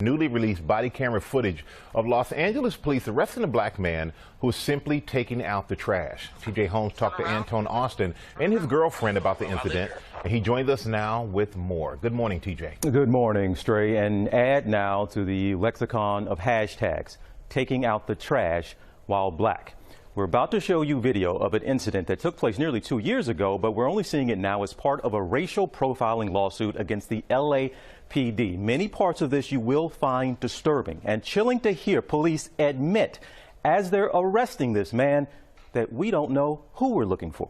Newly released body camera footage of Los Angeles police arresting a black man who was simply taking out the trash. TJ Holmes talked to Antone Austin and his girlfriend about the incident, and he joins us now with more. Good morning, TJ. Good morning, Stray. And add now to the lexicon of hashtags, taking out the trash while black. We're about to show you video of an incident that took place nearly 2 years ago, but we're only seeing it now as part of a racial profiling lawsuit against the LAPD. Many parts of this you will find disturbing and chilling to hear police admit as they're arresting this man that we don't know who we're looking for.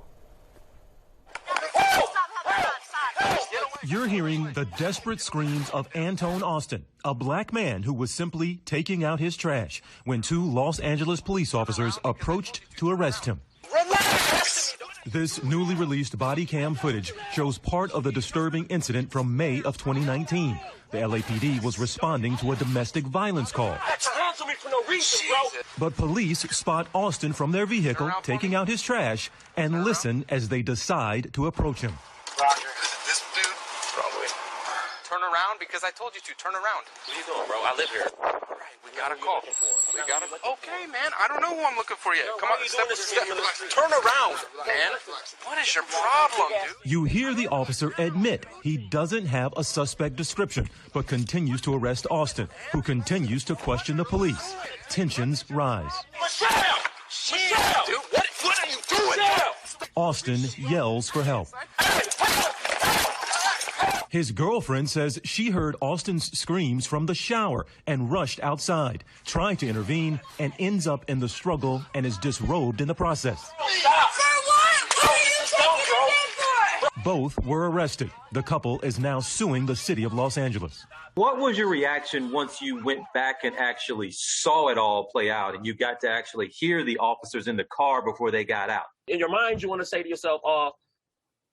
You're hearing the desperate screams of Antone Austin, a black man who was simply taking out his trash when 2 Los Angeles police officers approached to arrest him. Relax! This newly released body cam footage shows part of the disturbing incident from May of 2019. The LAPD was responding to a domestic violence call. But police spot Austin from their vehicle taking out his trash and listen as they decide to approach him. Turn around, because I told you to. Turn around. What are you doing, bro? I live here. All right, we got a call. Okay, man. I don't know who I'm looking for yet. Come on, step. Turn around, man. What is your problem, dude? You hear the officer admit he doesn't have a suspect description, but continues to arrest Austin, who continues to question the police. Tensions rise. Michelle! Dude, what are you doing? Austin yells for help. His girlfriend says she heard Austin's screams from the shower and rushed outside, trying to intervene, and ends up in the struggle and is disrobed in the process. Stop! For what? What are you taking him for? Both were arrested. The couple is now suing the city of Los Angeles. What was your reaction once you went back and actually saw it all play out and you got to actually hear the officers in the car before they got out? In your mind, you want to say to yourself,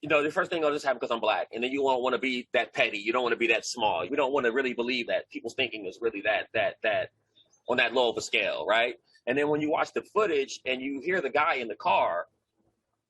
you know, the first thing I'll just happen because I'm black. And then you won't want to be that petty. You don't want to be that small. You don't want to really believe that people's thinking is really that on that low of a scale, right? And then when you watch the footage and you hear the guy in the car,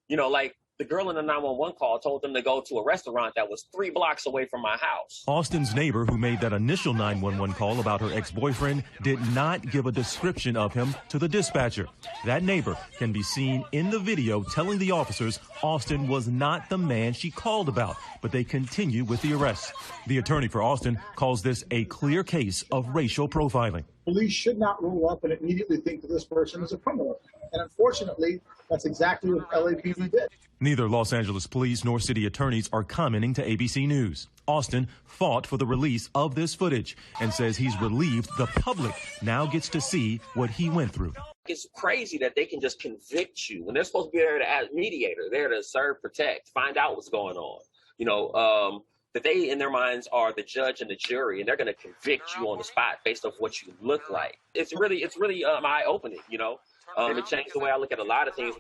you know, like the girl in the 911 call told them to go to a restaurant that was 3 blocks away from my house. Austin's neighbor, who made that initial 911 call about her ex-boyfriend, did not give a description of him to the dispatcher. That neighbor can be seen in the video telling the officers Austin was not the man she called about, but they continue with the arrest. The attorney for Austin calls this a clear case of racial profiling. Police should not roll up and immediately think that this person is a criminal. And unfortunately, that's exactly what LAPD did. Neither Los Angeles police nor city attorneys are commenting to ABC News. Austin fought for the release of this footage and says he's relieved the public now gets to see what he went through. It's crazy that they can just convict you when they're supposed to be there as mediator, there to serve, protect, find out what's going on. You know, that they, in their minds, are the judge and the jury, and they're going to convict you on the spot based off what you look like. It's really eye-opening, you know. It changed the way I look at a lot of things.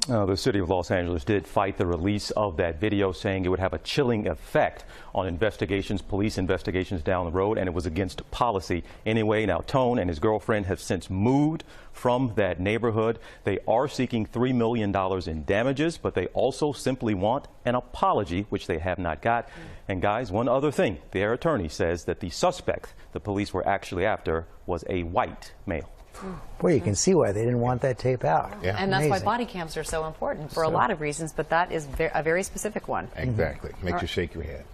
The city of Los Angeles did fight the release of that video, saying it would have a chilling effect on investigations, police investigations down the road, and it was against policy. Anyway, now Tone and his girlfriend have since moved from that neighborhood. They are seeking $3 million in damages, but they also simply want an apology, which they have not got. And guys, one other thing, their attorney says that the suspect the police were actually after was a white male. Boy, you can see why they didn't want that tape out. Yeah. And that's why body cams are so important for a lot of reasons, but that is a very specific one. Exactly. Makes you shake your head.